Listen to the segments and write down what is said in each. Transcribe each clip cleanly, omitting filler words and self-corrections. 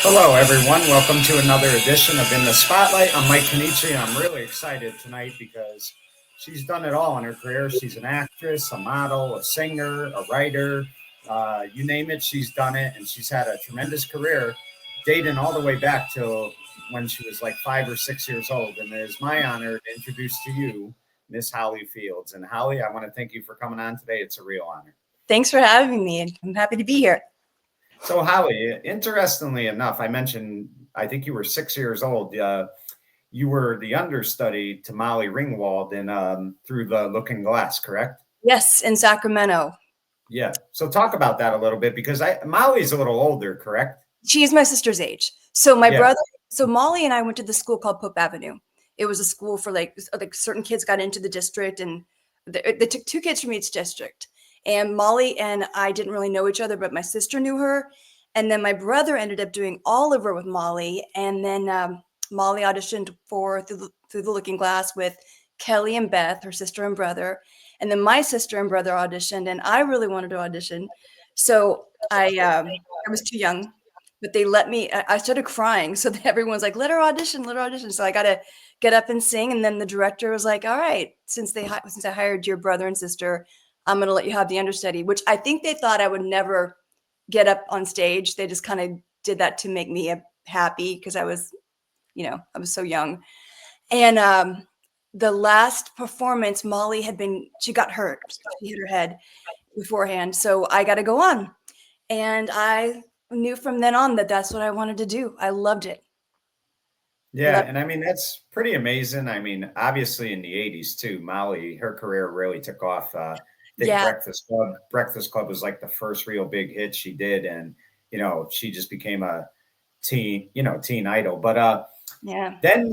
Hello, everyone. Welcome to another edition of In the Spotlight. I'm Mike Kenichi. I'm really excited tonight because she's done it all in her career. She's an actress, a model, a singer, a writer. You name it, she's done it. And she's had a tremendous career dating all the way back to when she was like 5 or 6 years old. And it is my honor to introduce to you Miss Holly Fields. And Holly, I want to thank you for coming on today. It's a real honor. Thanks for having me. I'm happy to be here. So, Holly, interestingly enough, I think you were 6 years old. You were the understudy to Molly Ringwald in Through the Looking Glass, correct? Yes, in Sacramento. Yeah. So, talk about that a little bit because Molly's a little older, correct? She's my sister's age. So my Yeah. brother, so Molly and I went to the school called Pope Avenue. It was a school for like certain kids got into the district, and they took two kids from each district. And Molly and I didn't really know each other, but my sister knew her. And then my brother ended up doing Oliver with Molly. And then Molly auditioned for Through the Looking Glass with Kelly and Beth, her sister and brother. And then my sister and brother auditioned, and I really wanted to audition. So I was too young, but they let me. I started crying, so everyone's like, "Let her audition, let her audition." So I got to get up and sing, and then the director was like, "All right, since I hired your brother and sister, I'm going to let you have the understudy." Which I think they thought I would never get up on stage. They just kind of did that to make me happy because I was so young. And the last performance, Molly she got hurt. She hit her head beforehand, so I got to go on. And I knew from then on that that's what I wanted to do. I loved it. Yeah. Loved And I mean, that's pretty amazing. I mean, obviously in the 80s too, Molly, her career really took off. I think Yeah, Breakfast Club was like the first real big hit she did. And, she just became a teen idol. But yeah. then,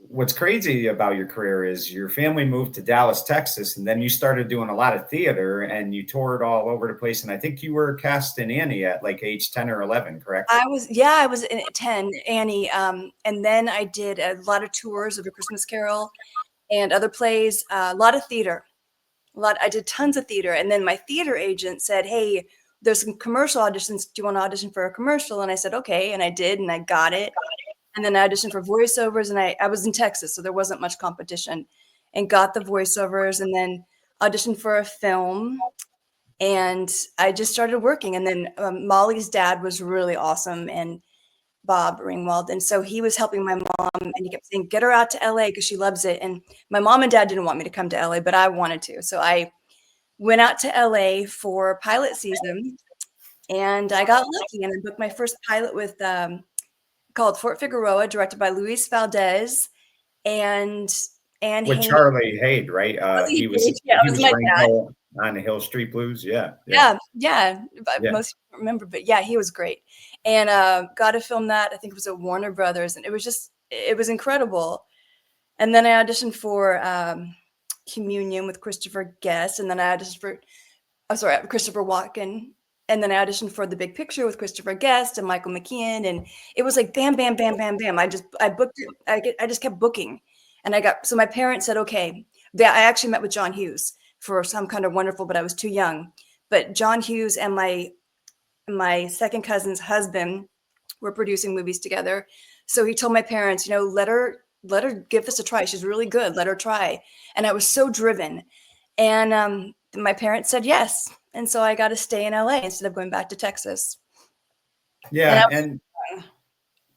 what's crazy about your career is your family moved to Dallas, Texas, and then you started doing a lot of theater and you toured all over the place. And I think you were cast in Annie at like age 10 or 11, correct? I was in 10, Annie. And then I did a lot of tours of A Christmas Carol and other plays, a lot of theater. I did tons of theater. And then my theater agent said, "Hey, there's some commercial auditions. Do you want to audition for a commercial?" And I said, "Okay." And I did, and I got it. And then I auditioned for voiceovers, and I was in Texas, so there wasn't much competition, and got the voiceovers, and then auditioned for a film. And I just started working. And then Molly's dad was really awesome, and Bob Ringwald. And so he was helping my mom, and he kept saying, "Get her out to LA because she loves it." And my mom and dad didn't want me to come to LA, but I wanted to. So I went out to LA for pilot season, and I got lucky, and I booked my first pilot with called Fort Figueroa, directed by Luis Valdez and Anne With Hayes. Charlie Hayde, right? He was Yeah, it he was was my dad. Rainbow on the Hill Street Blues. Yeah, yeah, Yeah. But yeah. most people remember, but yeah, he was great. And got to film that. I think it was at Warner Brothers, and it was incredible. And then I auditioned for Communion with Christopher Guest, and then I auditioned for Christopher Walken. And then I auditioned for The Big Picture with Christopher Guest and Michael McKean, and it was like bam, bam, bam, bam, bam. I booked it. I just kept booking, and so my parents said, "Okay." I actually met with John Hughes for Some Kind of Wonderful, but I was too young. But John Hughes and my second cousin's husband were producing movies together, so he told my parents, let her give this a try. She's really good. Let her try. And I was so driven, and my parents said yes. And so I got to stay in LA instead of going back to Texas. And Yeah, and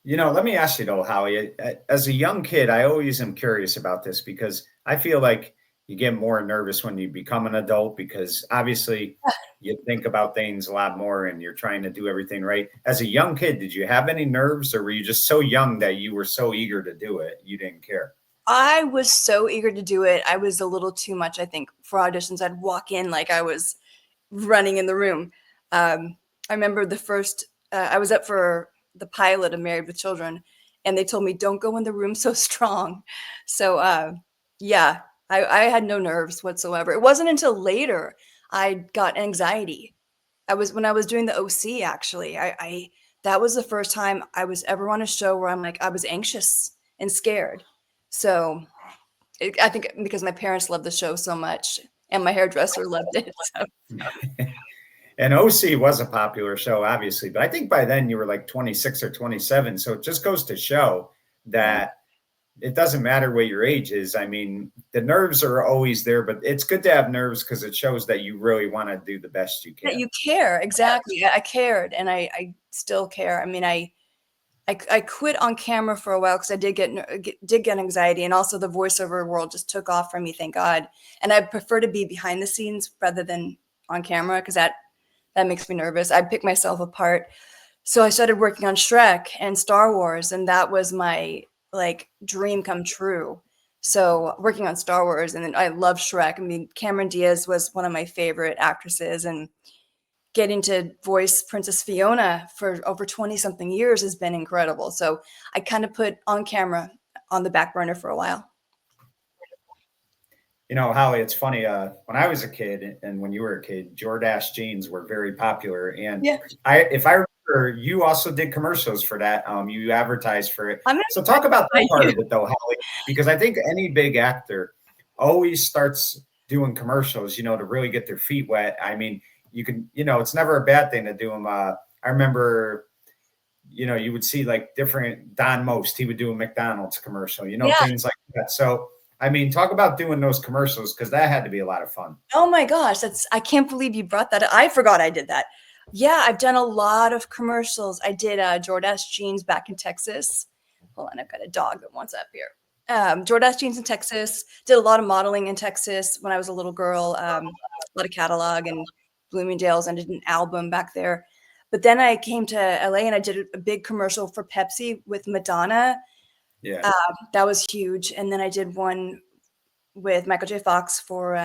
let me ask you though, Howie, as a young kid, I always am curious about this because I feel like you get more nervous when you become an adult because obviously you think about things a lot more and you're trying to do everything right. As a young kid, did you have any nerves or were you just so young that you were so eager to do it? You didn't care. I was so eager to do it. I was a little too much, I think, for auditions. I'd walk in like I was running in the room. I remember I was up for the pilot of Married with Children, and they told me, "Don't go in the room so strong." So, yeah, I had no nerves whatsoever. It wasn't until later I got anxiety. When I was doing the OC, actually, that was the first time I was ever on a show where I was anxious and scared. So I think because my parents loved the show so much and my hairdresser loved it. So. And OC was a popular show, obviously, but I think by then you were like 26 or 27. So it just goes to show Yeah. that it doesn't matter what your age is. I mean, the nerves are always there, but it's good to have nerves because it shows that you really want to do the best you That can. you care. Exactly. I cared, and I still care. I mean, I quit on camera for a while because I did get anxiety, and also the voiceover world just took off for me, thank God. And I prefer to be behind the scenes rather than on camera because that makes me nervous. I pick myself apart. So I started working on Shrek and Star Wars, and that was my like dream come true. So working on Star Wars, and then I love Shrek. I mean, Cameron Diaz was one of my favorite actresses, and getting to voice Princess Fiona for over 20 something years has been incredible. So I kind of put on camera on the back burner for a while. You know, Holly, it's funny. When I was a kid and when you were a kid, Jordache jeans were very popular. And Yeah. if I remember, you also did commercials for that. You advertised for it. I'm So talk about that gonna part of it, though, Holly, because I think any big actor always starts doing commercials, you know, to really get their feet wet. I mean, you can, you know, it's never a bad thing to do them. I remember, you know, you would see like different Don Most, he would do a McDonald's commercial, you know, Yeah. things like that. So, I mean, talk about doing those commercials because that had to be a lot of fun. Oh my gosh, I can't believe you brought that up. I forgot I did that. Yeah, I've done a lot of commercials. I did Jordache Jeans back in Texas. Hold on, I've got a dog that wants up here. Jordache Jeans in Texas. Did a lot of modeling in Texas when I was a little girl. A lot of catalog and Bloomingdale's, and did an album back there. But then I came to LA and I did a big commercial for Pepsi with Madonna. Yeah. That was huge. And then I did one with Michael J. Fox for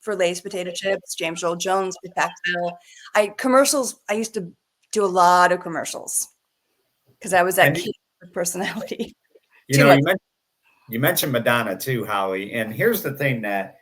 Lay's potato chips, James Earl Jones for Paxville. I used to do a lot of commercials because I was that And, kid with personality. you Too know, much. you mentioned Madonna too, Holly. And here's the thing that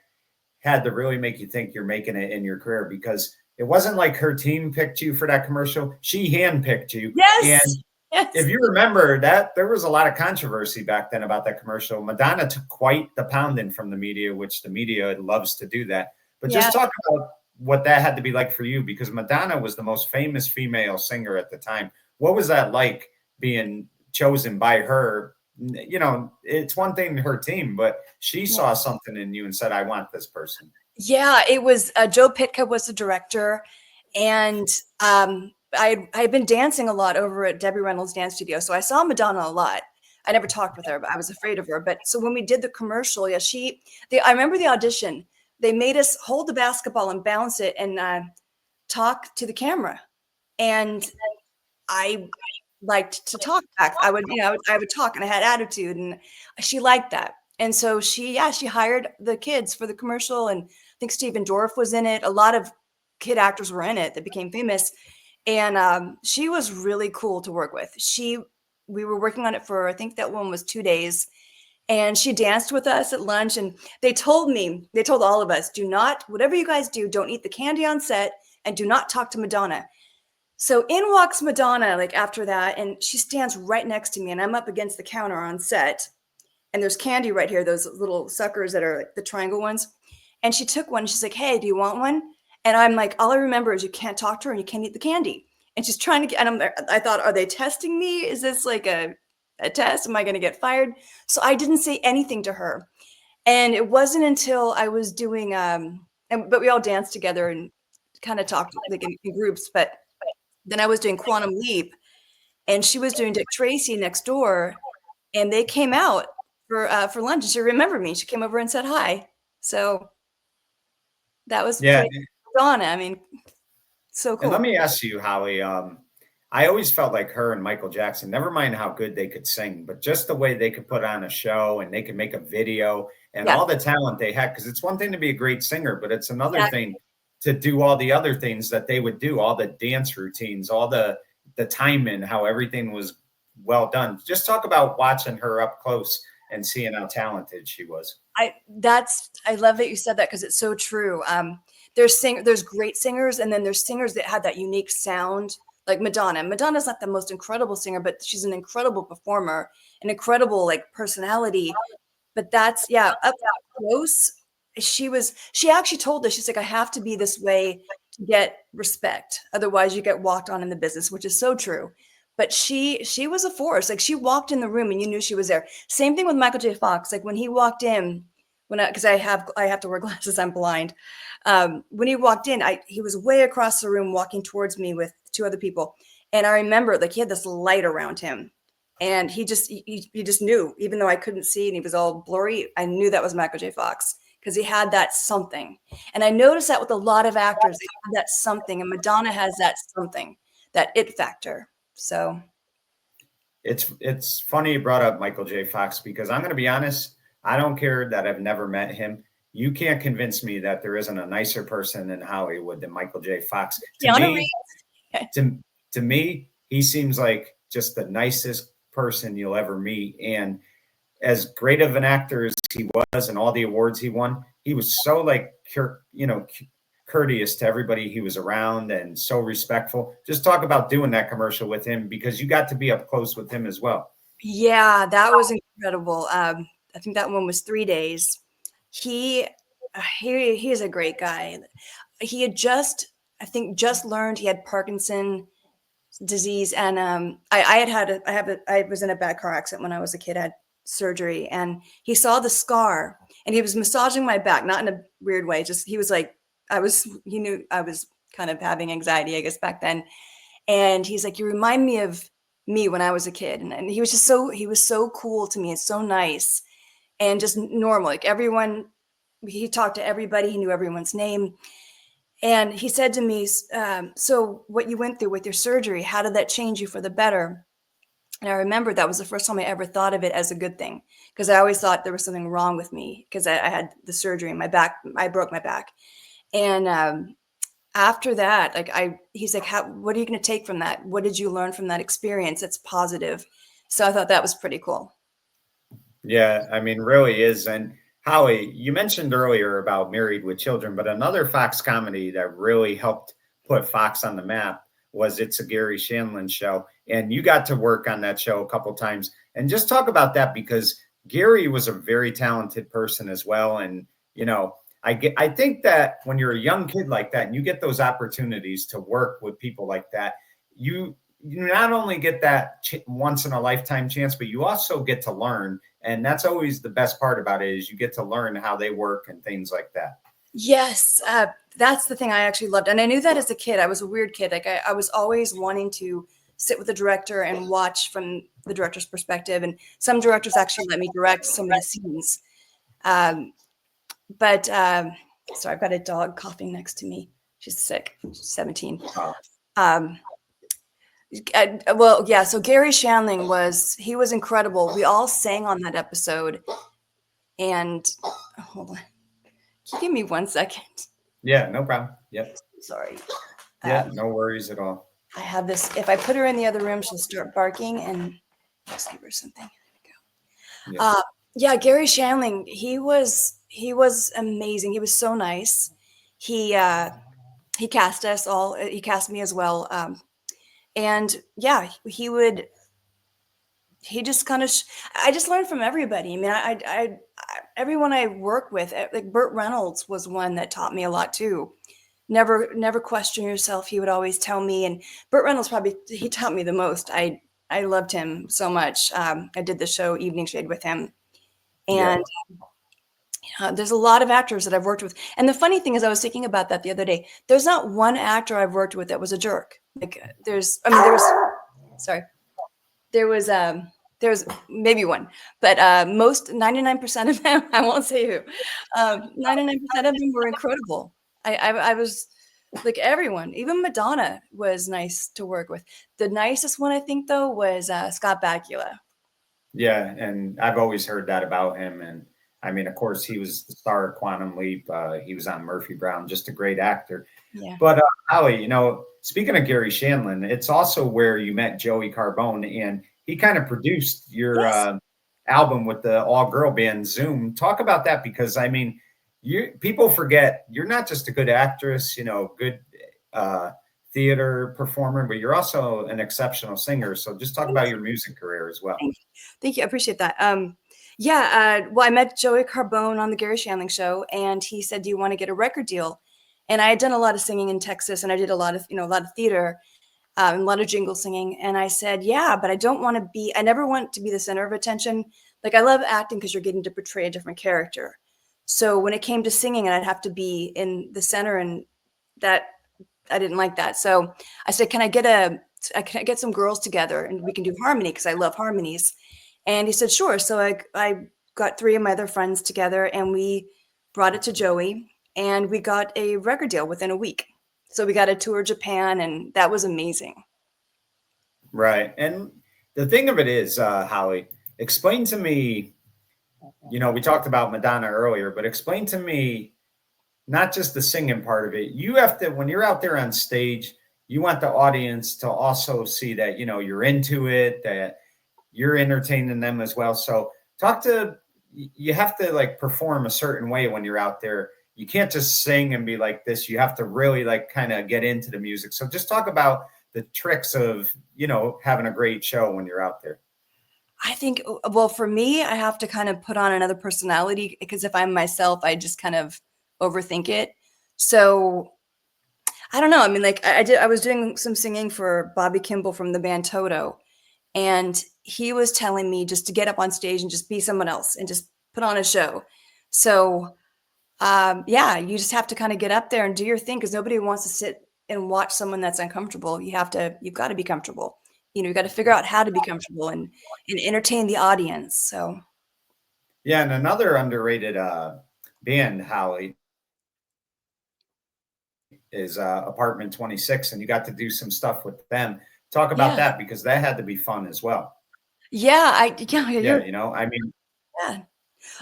had to really make you think you're making it in your career because it wasn't like her team picked you for that commercial. She handpicked you. Yes. And Yes. if you remember that there was a lot of controversy back then about that commercial. Madonna took quite the pounding from the media, which the media loves to do that. But Yeah. just talk about what that had to be like for you because Madonna was the most famous female singer at the time. What was that like being chosen by her? You know, it's one thing her team, but she saw something in you and said, I want this person. Yeah, it was Joe Pitka was the director, and I had been dancing a lot over at Debbie Reynolds' dance studio, so I saw Madonna a lot. I never talked with her, but I was afraid of her. But so when we did the commercial, yeah, I remember the audition. They made us hold the basketball and bounce it and talk to the camera, and I liked to talk back. I would talk, and I had attitude, and she liked that. And so she hired the kids for the commercial, and I think Stephen Dorff was in it. A lot of kid actors were in it that became famous, and she was really cool to work with. We were working on it for, I think that one was 2 days, and she danced with us at lunch. And they told all of us, do not, whatever you guys do, don't eat the candy on set, and do not talk to Madonna. So in walks Madonna, like after that, and she stands right next to me, and I'm up against the counter on set, and there's candy right here, those little suckers that are like the triangle ones. And she took one. And she's like, "Hey, do you want one?" And I'm like, all I remember is you can't talk to her and you can't eat the candy. And she's trying to get. And I thought, are they testing me? Is this like a test? Am I going to get fired? So I didn't say anything to her. And it wasn't until I was doing but we all danced together and kind of talked like in groups. But then I was doing Quantum Leap, and she was doing Dick Tracy next door, and they came out for lunch. And she remembered me. She came over and said hi. So that was Yeah. pretty Donna. I mean, so And cool. let me ask you, Holly. I always felt like her and Michael Jackson, never mind how good they could sing, but just the way they could put on a show and they could make a video and Yeah. all the talent they had. Because it's one thing to be a great singer, but it's another Yeah. thing to do all the other things that they would do, all the dance routines, all the timing, how everything was well done. Just talk about watching her up close and seeing how talented she was. I love that you said that because it's so true. There's great singers, and then there's singers that have that unique sound, like Madonna. Madonna's not the most incredible singer, but she's an incredible performer, an incredible like personality. But that's up close. She actually told us, she's like, I have to be this way to get respect. Otherwise, you get walked on in the business, which is so true. But she was a force. Like, she walked in the room and you knew she was there. Same thing with Michael J. Fox. Like, when he walked in, because I have to wear glasses, I'm blind. When he walked in, he was way across the room walking towards me with two other people. And I remember, like, he had this light around him. And he just knew, even though I couldn't see and he was all blurry, I knew that was Michael J. Fox because he had that something. And I noticed that with a lot of actors, they have that something. And Madonna has that something, that it factor. So it's funny you brought up Michael J. Fox because I'm going to be honest, I don't care that I've never met him. You can't convince me that there isn't a nicer person in Hollywood than Michael J. Fox. To me, he seems like just the nicest person you'll ever meet. And as great of an actor as he was and all the awards he won, he was so like, courteous to everybody he was around and so respectful. Just talk about doing that commercial with him because you got to be up close with him as well. Yeah, that was incredible. I think that one was 3 days. He is a great guy. He had just learned he had Parkinson's disease, and I was in a bad car accident when I was a kid. I had surgery, and he saw the scar, and he was massaging my back, not in a weird way. Just he was like, he knew I was kind of having anxiety, I guess, back then, and he's like, "You remind me of me when I was a kid," and he was so cool to me and so nice, and just normal, like everyone. He talked to everybody. He knew everyone's name. And he said to me, so what you went through with your surgery, how did that change you for the better? And I remember that was the first time I ever thought of it as a good thing, because I always thought there was something wrong with me because I had the surgery in my back. I broke my back. And after that, he's like, what are you going to take from that? What did you learn from that experience? That's positive. So I thought that was pretty cool. Yeah, I mean, really is. And Holly, you mentioned earlier about Married with Children, but another Fox comedy that really helped put Fox on the map was It's a Garry Shandling Show. And you got to work on that show a couple times. And just talk about that because Garry was a very talented person as well. And, I think that when you're a young kid like that and you get those opportunities to work with people like that, you not only get that once in a lifetime chance, but you also get to learn. And that's always the best part about it is you get to learn how they work and things like that. Yes. That's the thing I actually loved. And I knew that as a kid. I was a weird kid. Like I was always wanting to sit with the director and watch from the director's perspective. And some directors actually let me direct some of the scenes. Sorry, I've got a dog coughing next to me. She's sick. She's 17. So Garry Shandling was incredible. We all sang on that episode. And hold on. Can you give me 1 second? Yeah, no problem. Yep. Sorry. Yeah, no worries at all. I have this. If I put her in the other room, she'll start barking and just give her something. There we go. Yeah, Garry Shandling, he was amazing. He was so nice. He cast us all. He cast me as well. And yeah, he just kind of, I just learned from everybody. I mean, everyone I work with, like Burt Reynolds was one that taught me a lot too. Never question yourself. He would always tell me, and Burt Reynolds he taught me the most. I loved him so much. I did the show Evening Shade with him. And there's a lot of actors that I've worked with. And the funny thing is, I was thinking about that the other day. There's not one actor I've worked with that was a jerk. Like there was maybe one, but 99% of them, I won't say who, 99% of them were incredible. I was like everyone, even Madonna was nice to work with. The nicest one I think though was Scott Bakula. Yeah, and I've always heard that about him. And I mean, of course, he was the star of Quantum Leap. He was on Murphy Brown, just a great actor. Yeah. But Holly, speaking of Garry Shandling, it's also where you met Joey Carbone, and he kind of produced your album with the all-girl band Zoom. Talk about that because I mean, people forget you're not just a good actress, good theater performer, but you're also an exceptional singer. So just talk about your music career as well. Thank you. I appreciate that. Well, I met Joey Carbone on the Garry Shandling show, and he said, "Do you want to get a record deal?" And I had done a lot of singing in Texas, and I did a lot of theater, and a lot of jingle singing. And I said, yeah, but I never want to be the center of attention. Like, I love acting because you're getting to portray a different character. So when it came to singing and I'd have to be in the center, and that, I didn't like that. So I said, can I get some girls together and we can do harmony? Because I love harmonies. And he said, sure. So I got 3 of my other friends together and we brought it to Joey, and we got a record deal within a week. So we got to tour Japan, and that was amazing. Right. And the thing of it is, Holly, explain to me, we talked about Madonna earlier, but explain to me not just the singing part of it. You have to, when you're out there on stage, you want the audience to also see that, you're into it, that you're entertaining them as well. So you have to like perform a certain way when you're out there. You can't just sing and be like this. You have to really like kind of get into the music. So just talk about the tricks of, having a great show when you're out there. I think, well, for me, I have to kind of put on another personality, because if I'm myself, I just kind of overthink it. So I don't know. I mean, like I was doing some singing for Bobby Kimball from the band Toto, and he was telling me just to get up on stage and just be someone else and just put on a show. So yeah, you just have to kind of get up there and do your thing, because nobody wants to sit and watch someone that's uncomfortable. You've got to be comfortable. You've got to figure out how to be comfortable and entertain the audience. So yeah, and another underrated band, Holly, is Apartment 26, and you got to do some stuff with them. Talk about that, because that had to be fun as well. Yeah, I mean, yeah,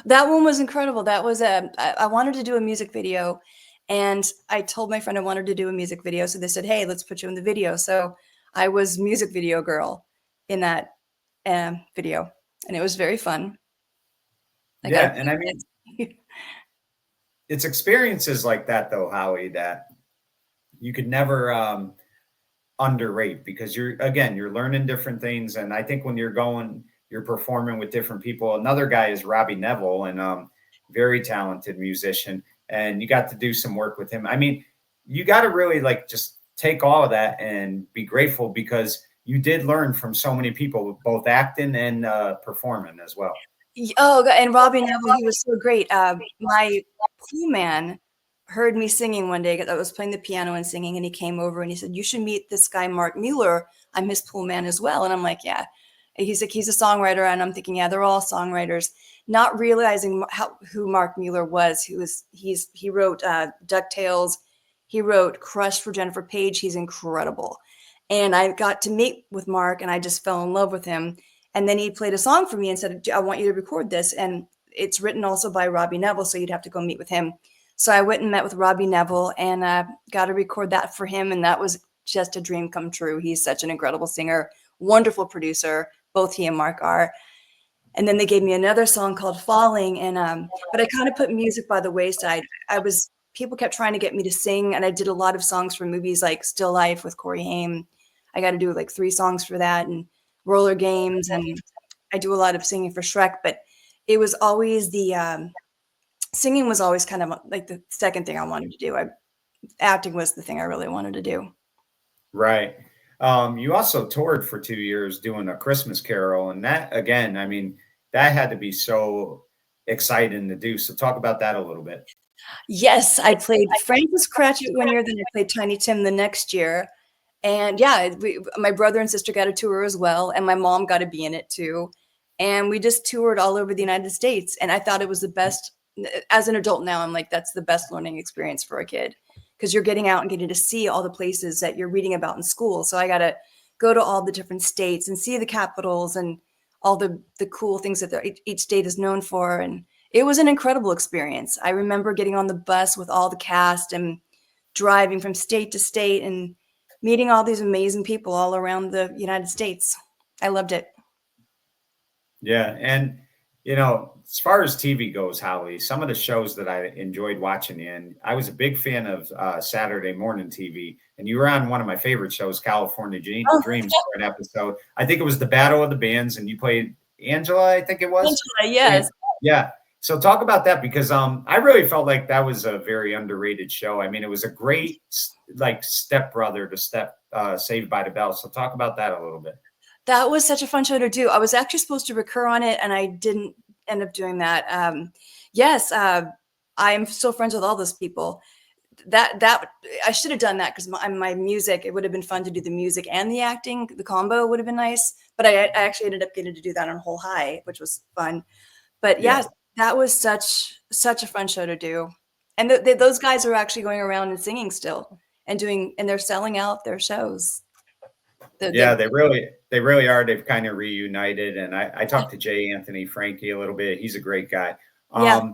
that one was incredible. That was I wanted to do a music video, and I told my friend I wanted to do a music video. So they said, hey, let's put you in the video. So I was music video girl in that video, and it was very fun. And I mean, it's experiences like that, though, Howie, that you could never underrate, because you're learning different things. And I think when you're performing with different people. Another guy is Robbie Neville, and very talented musician. And you got to do some work with him. I mean, you got to really like just take all of that and be grateful, because you did learn from so many people, both acting and performing as well. Oh, and Robbie Neville, he was so great. My pool man heard me singing one day, because I was playing the piano and singing, and he came over and he said, you should meet this guy, Mark Mueller. I'm his pool man as well. And I'm like, yeah. He's like, he's a songwriter. And I'm thinking, yeah, they're all songwriters, not realizing who Mark Mueller was. He wrote DuckTales. He wrote Crush for Jennifer Page. He's incredible. And I got to meet with Mark, and I just fell in love with him. And then he played a song for me and said, I want you to record this. And it's written also by Robbie Neville, so you'd have to go meet with him. So I went and met with Robbie Neville and got to record that for him. And that was just a dream come true. He's such an incredible singer, wonderful producer. Both he and Mark are. And then they gave me another song called Falling. And but I kind of put music by the wayside. People kept trying to get me to sing, and I did a lot of songs for movies like Still Life with Corey Haim. I got to do like 3 songs for that, and Roller Games, and I do a lot of singing for Shrek. But it was always singing was always kind of like the second thing I wanted to do. Acting was the thing I really wanted to do. Right. You also toured for 2 years doing A Christmas Carol, and that, again, I mean, that had to be so exciting to do. So talk about that a little bit. Yes, I played Francis Cratchit one year, then I played Tiny Tim the next year. And yeah, my brother and sister got a tour as well, and my mom got to be in it too. And we just toured all over the United States, and I thought it was the best. As an adult now, I'm like, that's the best learning experience for a kid, because you're getting out and getting to see all the places that you're reading about in school. So I got to go to all the different states and see the capitals and all the cool things that each state is known for. And it was an incredible experience. I remember getting on the bus with all the cast and driving from state to state and meeting all these amazing people all around the United States. I loved it. Yeah. And, as far as TV goes, Holly, some of the shows that I enjoyed watching, and I was a big fan of Saturday morning TV, and you were on one of my favorite shows, California Dreams, for an episode. I think it was the Battle of the Bands, and you played Angela, I think it was. Angela, yes. Yeah. So talk about that because I really felt like that was a very underrated show. I mean, it was a great like stepbrother to Saved by the Bell. So talk about that a little bit. That was such a fun show to do. I was actually supposed to recur on it, and I didn't end up doing that. Yes, I'm still friends with all those people. That I should have done that because my music, it would have been fun to do the music and the acting. The combo would have been nice, but I actually ended up getting to do that on Whole High, which was fun. But Yeah. yes, that was such a fun show to do. And those guys are actually going around and singing still and they're selling out their shows. Yeah, they really are. They've kind of reunited. And I talked to J. Anthony Frankie a little bit. He's a great guy. Yeah,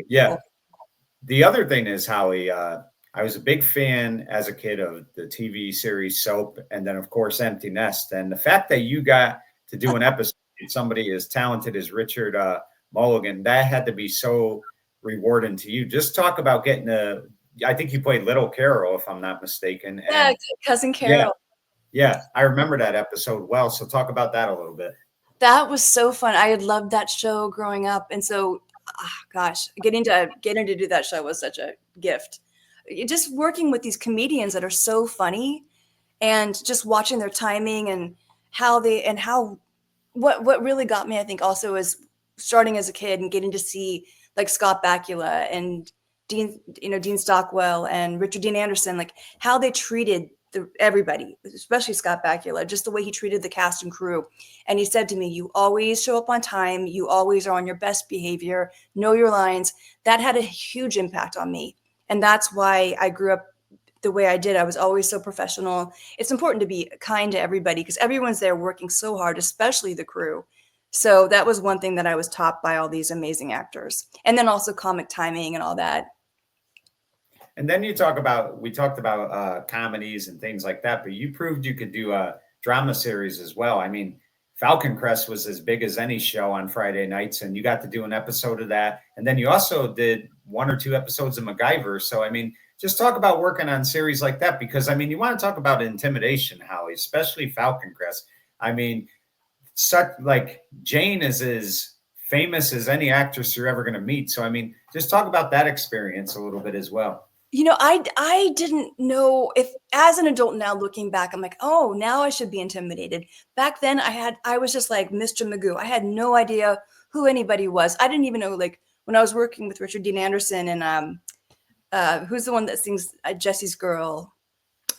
Yeah. The other thing is, Howie, I was a big fan as a kid of the TV series Soap, and then of course Empty Nest. And the fact that you got to do an episode with somebody as talented as Richard Mulligan, that had to be so rewarding to you. Just talk about getting I think you played Little Carol, if I'm not mistaken. And yeah, Cousin Carol. Yeah, I remember that episode well. So talk about that a little bit. That was so fun. I had loved that show growing up, and so, gosh, getting to do that show was such a gift. Just working with these comedians that are so funny, and just watching their timing and what really got me, I think, also is starting as a kid and getting to see like Scott Bakula and Dean Stockwell and Richard Dean Anderson, like how they treated everybody, especially Scott Bakula, just the way he treated the cast and crew. And he said to me, you always show up on time. You always are on your best behavior. Know your lines. That had a huge impact on me. And that's why I grew up the way I did. I was always so professional. It's important to be kind to everybody because everyone's there working so hard, especially the crew. So that was one thing that I was taught by all these amazing actors. And then also comic timing and all that. And then we talked about comedies and things like that, but you proved you could do a drama series as well. I mean, Falcon Crest was as big as any show on Friday nights, and you got to do an episode of that. And then you also did 1 or 2 episodes of MacGyver. So, I mean, just talk about working on series like that, because, I mean, you want to talk about intimidation, Howie, especially Falcon Crest. I mean, Jane is as famous as any actress you're ever going to meet. So, I mean, just talk about that experience a little bit as well. I didn't know if, as an adult now looking back, I'm like, oh, now I should be intimidated. Back then I was just like Mr. Magoo. I had no idea who anybody was. I didn't even know, like, when I was working with Richard Dean Anderson and who's the one that sings Jesse's Girl?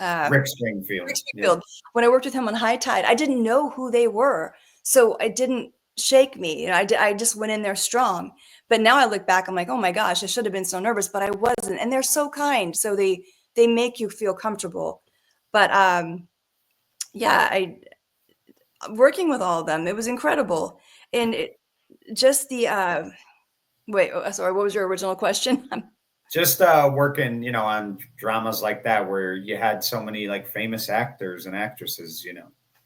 Rick Springfield. Yeah. When I worked with him on High Tide, I didn't know who they were. So it didn't shake me. I just went in there strong. But now I look back, I'm like, oh my gosh, I should have been so nervous, but I wasn't. And they're so kind. So they make you feel comfortable. But working with all of them, it was incredible. And sorry, what was your original question? Just working, on dramas like that where you had so many like famous actors and actresses,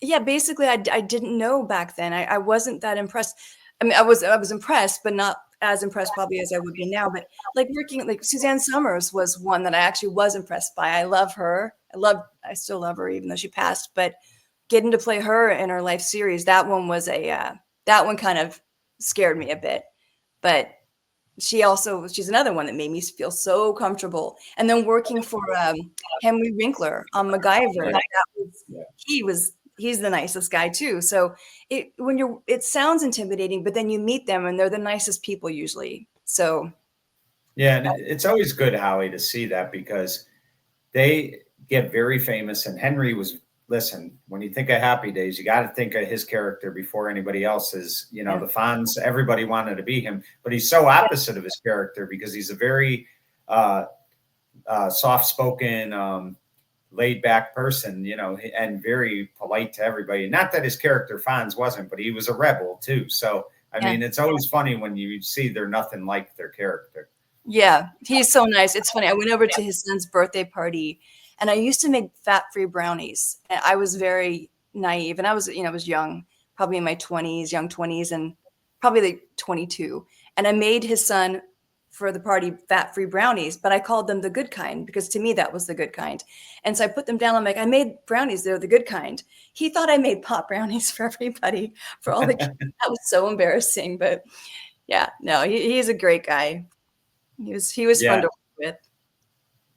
Yeah, basically I didn't know back then. I wasn't that impressed. I mean, I was impressed, but not as impressed probably as I would be now. But like working, like Suzanne Summers was one that I actually was impressed by. I love her. I still love her, even though she passed. But getting to play her in her life series, that one kind of scared me a bit. But she's another one that made me feel so comfortable. And then working for Henry Winkler on MacGyver, he's the nicest guy too. So it sounds intimidating, but then you meet them and they're the nicest people usually. So yeah, and it's always good, Howie, to see that because they get very famous. And Henry listen, when you think of Happy Days, you got to think of his character before anybody else's. The Fonz, everybody wanted to be him, but he's so opposite of his character because he's a very soft-spoken, laid-back person, and very polite to everybody. Not that his character Fonz wasn't, but he was a rebel too. So, I mean, it's always funny when you see they're nothing like their character. Yeah, he's so nice. It's funny. I went over to his son's birthday party, and I used to make fat-free brownies. And I was very naive, and I was young, probably in my 20s, young 20s, and probably like 22. And I made his son for the party fat-free brownies, but I called them the good kind because to me that was the good kind. And so I put them down. I'm like, I made brownies. They're the good kind. He thought I made pot brownies for everybody, for all the kids. That was so embarrassing, but Yeah, no, he's a great guy. He was fun Yeah. to work with.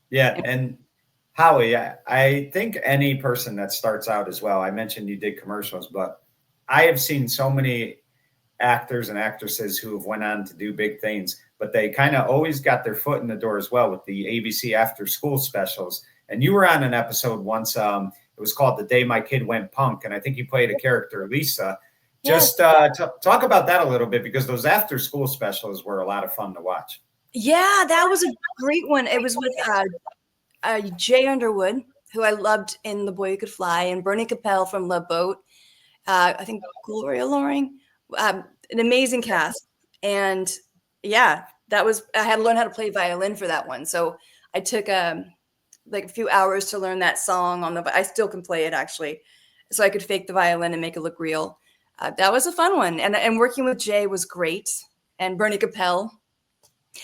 Yeah. And Howie, I think any person that starts out as well, I mentioned you did commercials, but I have seen so many actors and actresses who have went on to do big things, but they kind of always got their foot in the door as well with the ABC after school specials. And you were on an episode once. It was called The Day My Kid Went Punk. And I think you played a character, Lisa. Yes. Just talk about that a little bit, because those after school specials were a lot of fun to watch. Yeah, that was a great one. It was with Jay Underwood, who I loved in The Boy Who Could Fly, and Bernie Capel from Love Boat. I think Gloria Loring, an amazing cast. And yeah, I had to learn how to play violin for that one. So I took like a few hours to learn that song I still can play it actually. So I could fake the violin and make it look real. That was a fun one. And working with Jay was great. And Bernie Capel.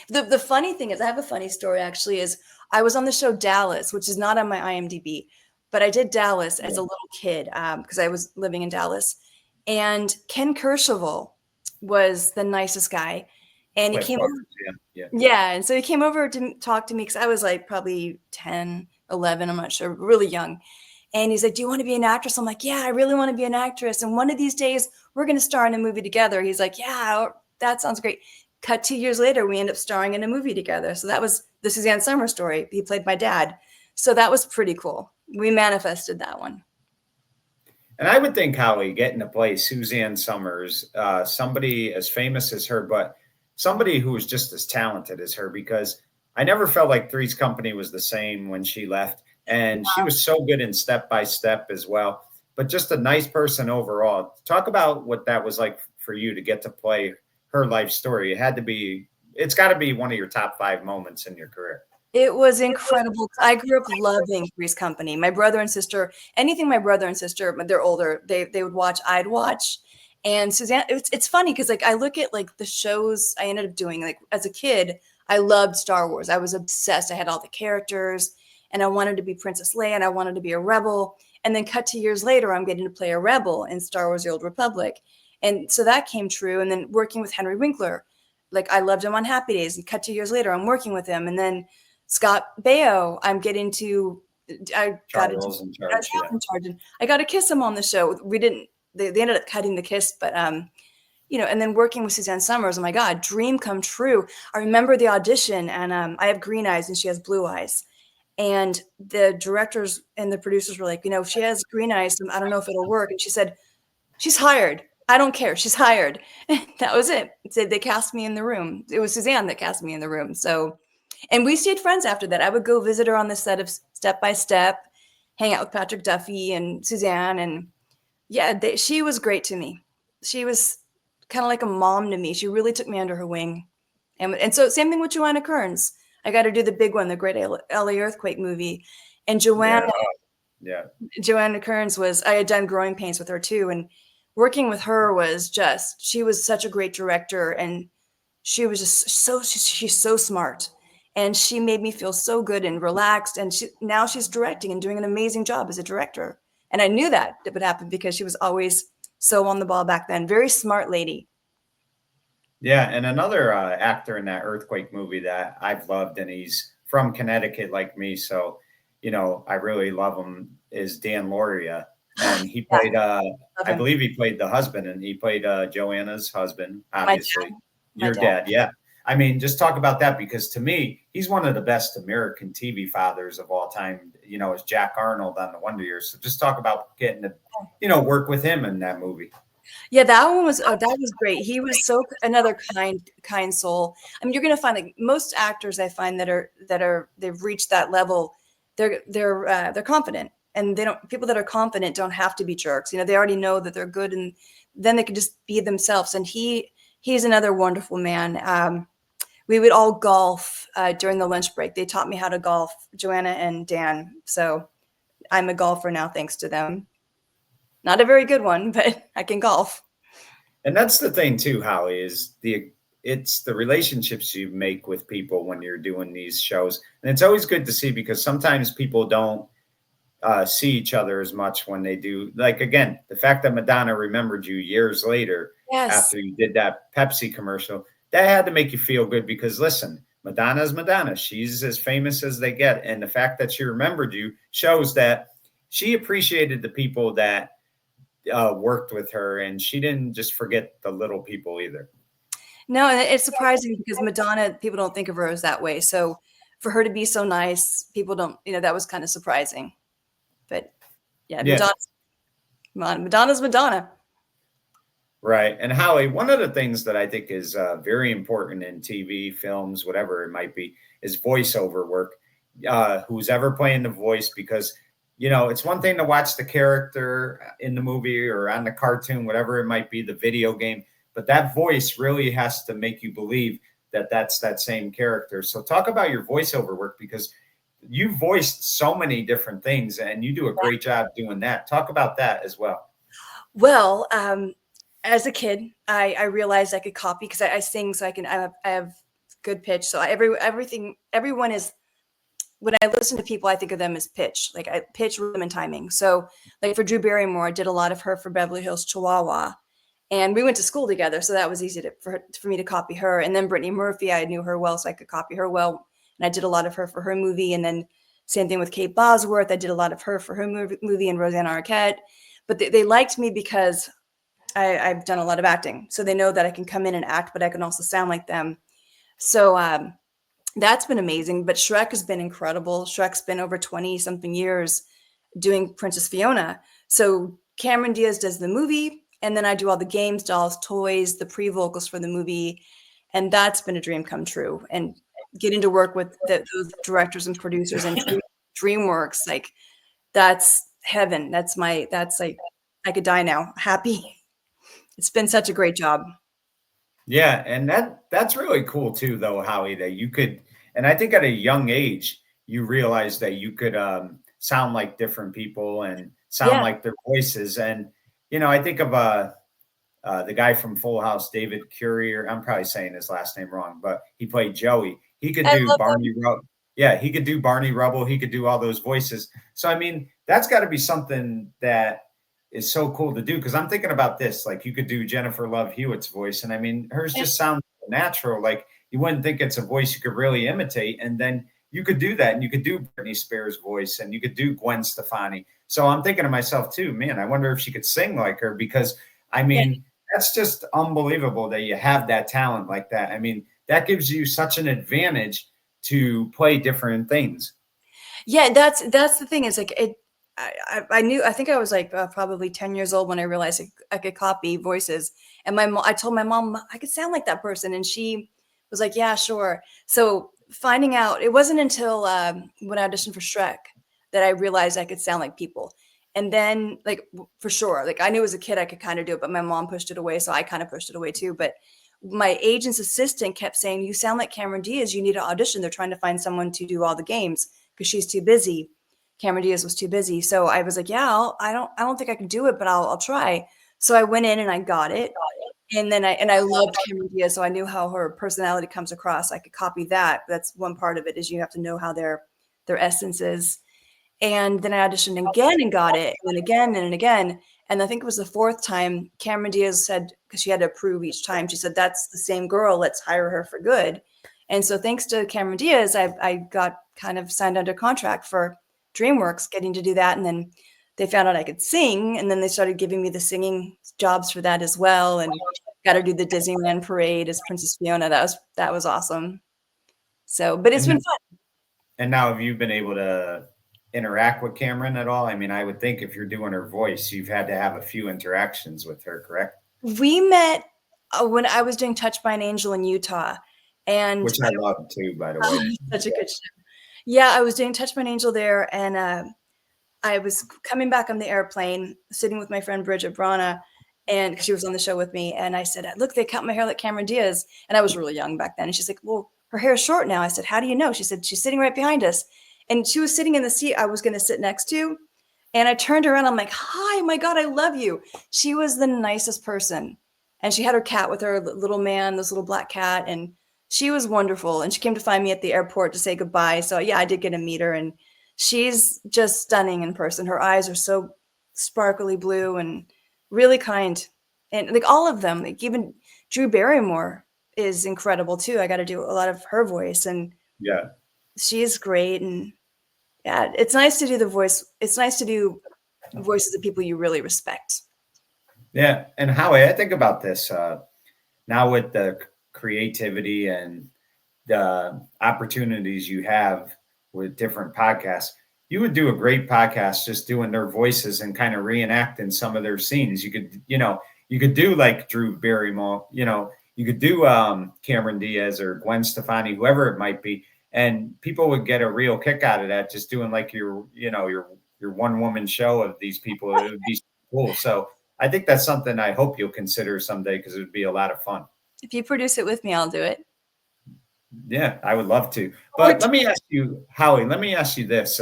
The funny thing is, I have a funny story actually, is I was on the show Dallas, which is not on my IMDb, but I did Dallas as a little kid because I was living in Dallas. And Ken Kercheval was the nicest guy. And he came over. Yeah. And so he came over to talk to me because I was like probably 10, 11, I'm not sure, really young. And he's like, do you want to be an actress? I'm like, yeah, I really want to be an actress. And one of these days, we're going to star in a movie together. He's like, yeah, that sounds great. Cut 2 years later, we end up starring in a movie together. So that was the Suzanne Somers story. He played my dad. So that was pretty cool. We manifested that one. And I would think, Holly, getting to play Suzanne Somers, somebody as famous as her, but somebody who was just as talented as her, because I never felt like Three's Company was the same when she left. And she was so good in Step by Step as well, but just a nice person overall. Talk about what that was like for you to get to play her life story. It's got to be one of your top 5 moments in your career. It was incredible. I grew up loving Three's Company. My brother and sister, anything my brother and sister, they're older, they would watch, I'd watch. And Suzanne, it's funny because like I look at like the shows I ended up doing, like as a kid, I loved Star Wars. I was obsessed. I had all the characters and I wanted to be Princess Leia and I wanted to be a rebel. And then cut 2 years later, I'm getting to play a rebel in Star Wars: The Old Republic. And so that came true. And then working with Henry Winkler, like I loved him on Happy Days. And cut 2 years later, I'm working with him. And then Scott Baio, I got in charge, and I got to kiss him on the show. They ended up cutting the kiss, but and then working with Suzanne Somers, oh my God, dream come true. I remember the audition, and I have green eyes and she has blue eyes. And the directors and the producers were like, she has green eyes, so I don't know if it'll work. And she said, she's hired. I don't care. She's hired. That was it. They cast me in the room. It was Suzanne that cast me in the room. So, and we stayed friends after that. I would go visit her on the set of Step by Step, hang out with Patrick Duffy and Suzanne. And yeah, she was great to me. She was kind of like a mom to me. She really took me under her wing. And so same thing with Joanna Kearns. I got to do the big one, the Great LA Earthquake movie. And Joanna Kearns I had done Growing Pains with her too. And working with her she was such a great director. And she was just she's so smart. And she made me feel so good and relaxed. And now she's directing and doing an amazing job as a director. And I knew that it would happen because she was always so on the ball back then. Very smart lady. Yeah, and another actor in that Earthquake movie that I've loved, and he's from Connecticut like me, so I really love him, is Dan Lauria, and he played I believe he played the husband, and he played Joanna's husband, obviously. Your dad, yeah. I mean, just talk about that, because to me, he's one of the best American TV fathers of all time. As Jack Arnold on The Wonder Years. So just talk about getting to work with him in that movie. Yeah, that one was great. He was another kind soul. I mean, you're going to find like most actors I find they've reached that level. They're confident, and people that are confident don't have to be jerks. They already know that they're good, and then they can just be themselves. And he's another wonderful man. We would all golf during the lunch break. They taught me how to golf, Joanna and Dan. So I'm a golfer now, thanks to them. Not a very good one, but I can golf. And that's the thing too, Holly, is it's the relationships you make with people when you're doing these shows. And it's always good to see, because sometimes people don't see each other as much when they do. Like, again, the fact that Madonna remembered you years later after you did that Pepsi commercial, that had to make you feel good because listen, Madonna's Madonna. She's as famous as they get. And the fact that she remembered you shows that she appreciated the people that worked with her, and she didn't just forget the little people either. No, and it's surprising because Madonna, people don't think of her as that way. So for her to be so nice, people don't, that was kind of surprising. But yeah, Yeah. Madonna's Madonna. Right. And Holly, one of the things that I think is very important in TV, films, whatever it might be, is voiceover work. Who's ever playing the voice, because, it's one thing to watch the character in the movie or on the cartoon, whatever it might be, the video game, but that voice really has to make you believe that that's that same character. So talk about your voiceover work, because you voiced so many different things and you do a great job doing that. Talk about that as well. Well, as a kid, I realized I could copy because I sing, so I have good pitch. So everyone is, when I listen to people, I think of them as pitch, like pitch, rhythm, and timing. So like for Drew Barrymore, I did a lot of her for Beverly Hills Chihuahua, and we went to school together, so that was easy for me to copy her. And then Brittany Murphy, I knew her well, so I could copy her well, and I did a lot of her for her movie. And then same thing with Kate Bosworth, I did a lot of her for her movie, and Rosanna Arquette. But they liked me because I've done a lot of acting, so they know that I can come in and act, but I can also sound like them. So that's been amazing. But Shrek has been incredible. Shrek's been over 20 something years doing Princess Fiona. So Cameron Diaz does the movie, and then I do all the games, dolls, toys, the pre-vocals for the movie. And that's been a dream come true. And getting to work with those directors and producers and DreamWorks, like that's heaven. That's like, I could die now happy. It's been such a great job. Yeah, and that's really cool too, though, Howie, that you could, and I think at a young age you realize that you could sound like different people and sound Yeah. like their voices. And I think of the guy from Full House, David Courier. I'm probably saying his last name wrong, but he played Joey. He could I do love Barney Rubble. Yeah, he could do Barney Rubble. He could do all those voices. So I mean, that's got to be something that is so cool to do, because I'm thinking about this. Like you could do Jennifer Love Hewitt's voice, and I mean, hers just sounds natural. Like you wouldn't think it's a voice you could really imitate, and then you could do that, and you could do Britney Spears' voice, and you could do Gwen Stefani. So I'm thinking to myself too, man, I wonder if she could sing like her, because I mean, that's just unbelievable that you have that talent like that. I mean, that gives you such an advantage to play different things. Yeah, that's the thing. Is like it. I knew. I think I was like probably 10 years old when I realized I could copy voices. And I told my mom I could sound like that person, and she was like, "Yeah, sure." So finding out, it wasn't until when I auditioned for Shrek that I realized I could sound like people. And then, like for sure, like I knew as a kid I could kind of do it, but my mom pushed it away, so I kind of pushed it away too. But my agent's assistant kept saying, "You sound like Cameron Diaz. You need to audition. They're trying to find someone to do all the games because she's too busy." Cameron Diaz was too busy. So I was like, yeah, I don't think I can do it, but I'll try. So I went in and I got it. And then I loved Cameron Diaz. So I knew how her personality comes across. I could copy that. That's one part of it, is you have to know how their essence is. And then I auditioned again and got it, and then again and again. And I think it was the fourth time Cameron Diaz said, because she had to approve each time, she said, "That's the same girl. Let's hire her for good." And so thanks to Cameron Diaz, I got kind of signed under contract for DreamWorks, getting to do that. And then they found out I could sing, and then they started giving me the singing jobs for that as well. And got to do the Disneyland parade as Princess Fiona. That was awesome. So, but it's been fun. And now, have you been able to interact with Cameron at all? I mean, I would think if you're doing her voice, you've had to have a few interactions with her, correct? We met when I was doing Touched by an Angel in Utah, and Which I love too, by the way. such a good show. Yeah, I was doing Touched by an Angel there, and I was coming back on the airplane, sitting with my friend Bridget Brana, and she was on the show with me. And I said, "Look, they cut my hair like Cameron Diaz." And I was really young back then. And she's like, "Well, her hair is short now." I said, "How do you know?" She said, "She's sitting right behind us." And she was sitting in the seat I was going to sit next to. And I turned around. I'm like, "Hi, my God, I love you." She was the nicest person. And she had her cat with her, little man, this little black cat. And she was wonderful. And she came to find me at the airport to say goodbye. So yeah, I did get to meet her. And she's just stunning in person. Her eyes are so sparkly blue and really kind. And like all of them, like even Drew Barrymore, is incredible too. I got to do a lot of her voice, and Yeah. she's great. And yeah, it's nice to do the voice. It's nice to do voices of people you really respect. Yeah. And Howie, I think about this now with the creativity and the opportunities you have with different podcasts. You would do a great podcast just doing their voices and kind of reenacting some of their scenes. You could, you could do like Drew Barrymore, you could do Cameron Diaz or Gwen Stefani, whoever it might be. And people would get a real kick out of that, just doing like your one woman show of these people. It would be cool. So I think that's something I hope you'll consider someday because it would be a lot of fun. If you produce it with me, I'll do it. Yeah, I would love to. But let me ask you, Howie, let me ask you this.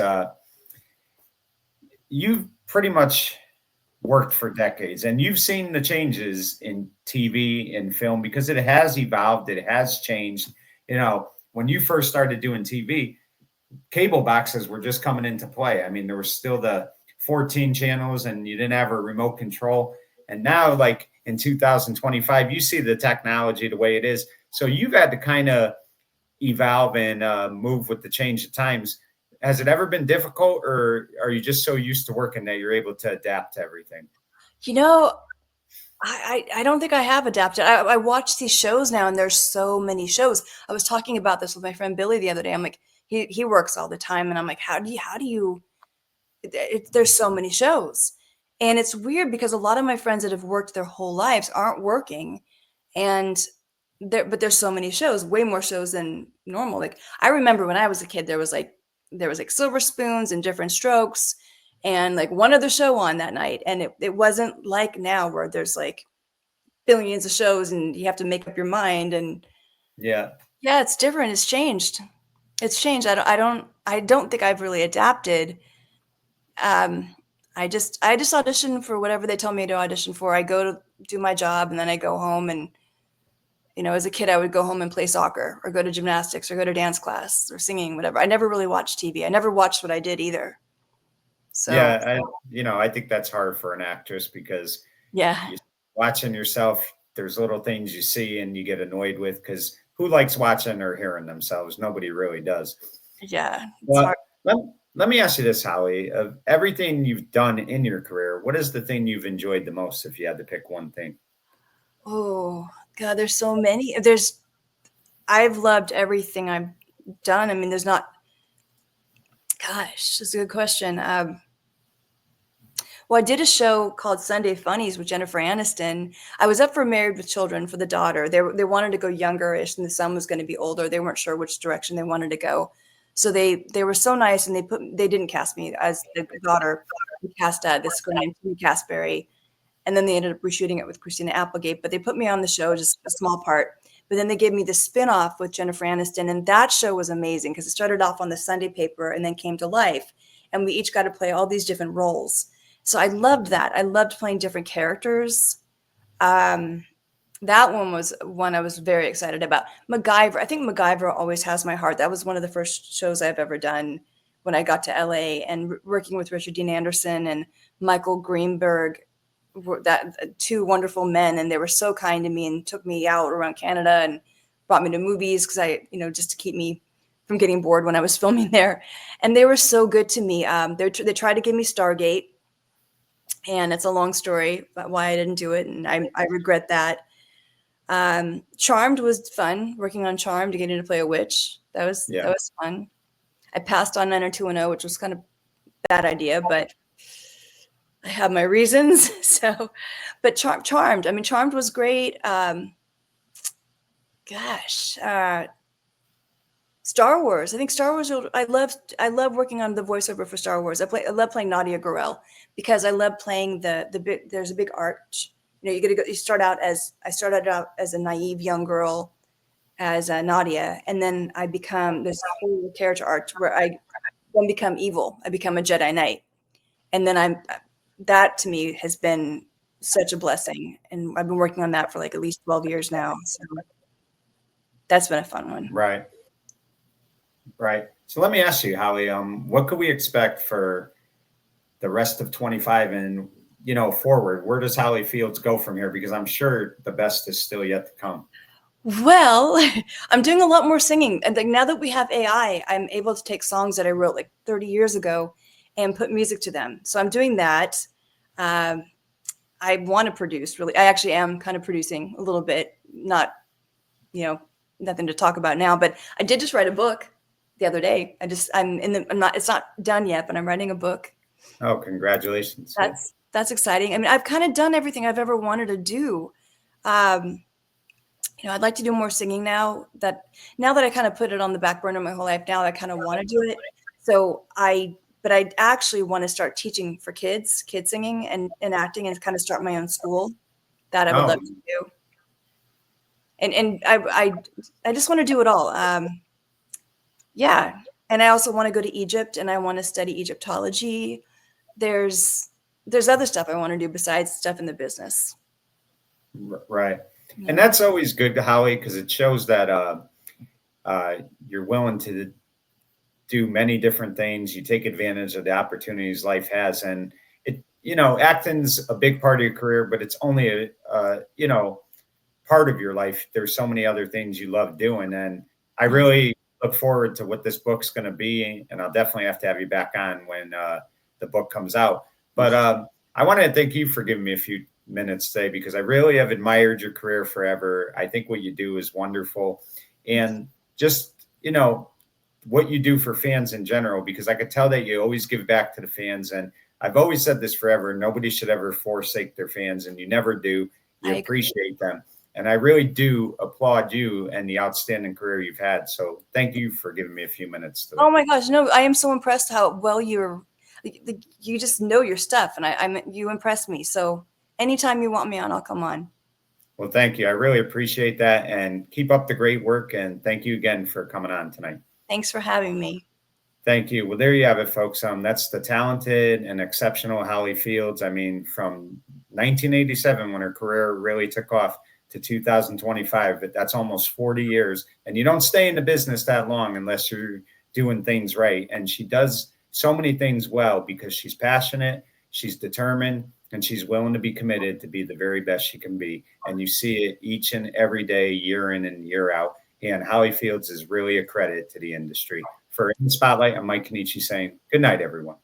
You've pretty much worked for decades and you've seen the changes in TV and film because it has evolved, it has changed. When you first started doing TV, cable boxes were just coming into play. I mean, there was still the 14 channels and you didn't have a remote control. And now, like in 2025, you see the technology the way it is. So you've had to kind of evolve and move with the change of times. Has it ever been difficult, or are you just so used to working that you're able to adapt to everything? I don't think I have adapted. I watch these shows now, and there's so many shows. I was talking about this with my friend Billy the other day. I'm like, he works all the time, and I'm like, how do you? There's so many shows, and it's weird because a lot of my friends that have worked their whole lives aren't working, and but there's so many shows, way more shows than normal. Like I remember when I was a kid, there was like Silver Spoons and Different Strokes and like one other show on that night. And it wasn't like now where there's like billions of shows and you have to make up your mind. And Yeah. yeah, it's different. It's changed. It's changed. I don't think I've really adapted. I just audition for whatever they tell me to audition for. I go to do my job and then I go home and as a kid, I would go home and play soccer or go to gymnastics or go to dance class or singing, whatever. I never really watched TV. I never watched what I did either. So yeah, I think that's hard for an actress because yeah, you watching yourself, there's little things you see and you get annoyed with because who likes watching or hearing themselves? Nobody really does. yeah. Well, let me ask you this, Howie. Of everything you've done in your career, what is the thing you've enjoyed the most if you had to pick one thing? Oh God, there's so many. I've loved everything I've done. I mean, there's not. Gosh, that's a good question. Well, I did a show called Sunday Funnies with Jennifer Aniston. I was up for Married with Children for the daughter. They wanted to go younger-ish, and the son was going to be older. They weren't sure which direction they wanted to go, so they were so nice, and they didn't cast me as the daughter. They cast this girl named Timmy Casberry, and then they ended up reshooting it with Christina Applegate. But they put me on the show, just a small part. But then they gave me the spinoff with Jennifer Aniston, and that show was amazing because it started off on the Sunday paper and then came to life, and we each got to play all these different roles. So I loved that. I loved playing different characters. That one was one I was very excited about. MacGyver. I think MacGyver always has my heart. That was one of the first shows I've ever done when I got to LA, and working with Richard Dean Anderson and Michael Greenberg, that two wonderful men, and they were so kind to me and took me out around Canada and brought me to movies because just to keep me from getting bored when I was filming there. And they were so good to me. They tried to give me Stargate. And it's a long story about why I didn't do it, and I regret that. Charmed was fun, working on Charmed to get in to play a witch. That was fun. I passed on 90210, which was kind of a bad idea, but I have my reasons. So, but Charmed. I mean, Charmed was great. Star Wars. I think Star Wars. I love working on the voiceover for Star Wars. I love playing Nadia Gurrell because I love playing the big. There's a big arch. You started out as a naive young girl, as Nadia, and then I become this whole character arc where I then become evil. I become a Jedi Knight, and then that to me has been such a blessing, and I've been working on that for like at least 12 years now. So that's been a fun one. Right. So let me ask you, Howie, what could we expect for the rest of 25 and, forward? Where does Howie Fields go from here? Because I'm sure the best is still yet to come. Well, I'm doing a lot more singing. And like now that we have AI, I'm able to take songs that I wrote like 30 years ago and put music to them. So I'm doing that. Um, I want to produce really. I actually am kind of producing a little bit, not, nothing to talk about now, but I did just write a book the other day. It's not done yet, but I'm writing a book. Oh, congratulations. That's exciting. I mean, I've kind of done everything I've ever wanted to do. Um, I'd like to do more singing now that I kind of put it on the back burner my whole life. Now I kind of want to do it. But I actually want to start teaching for kids singing and acting, and kind of start my own school. That I would love to do. And I just want to do it all. Yeah. And I also want to go to Egypt, and I want to study Egyptology. There's other stuff I want to do besides stuff in the business. Right. And that's always good, Holly, because it shows that you're willing to do many different things. You take advantage of the opportunities life has. And acting's a big part of your career, but it's only a part of your life. There's so many other things you love doing. And I really look forward to what this book's going to be. And I'll definitely have to have you back on when the book comes out. But I want to thank you for giving me a few minutes today, because I really have admired your career forever. I think what you do is wonderful. And just, what you do for fans in general, because I could tell that you always give back to the fans. And I've always said this forever, nobody should ever forsake their fans, and you never do. You appreciate them. And I really do applaud you and the outstanding career you've had. So thank you for giving me a few minutes today. Oh my gosh, no, I am so impressed how well you just know your stuff, and you impress me. So anytime you want me on, I'll come on. Well, thank you. I really appreciate that, and keep up the great work. And thank you again for coming on tonight. Thanks for having me. Thank you. Well, there you have it, folks. That's the talented and exceptional Holly Fields. I mean, from 1987, when her career really took off, to 2025, but that's almost 40 years. And you don't stay in the business that long unless you're doing things right. And she does so many things well because she's passionate, she's determined, and she's willing to be committed to be the very best she can be. And you see it each and every day, year in and year out. And Holly Fields is really a credit to the industry. For In the Spotlight, I'm Mike Kenichi saying good night, everyone.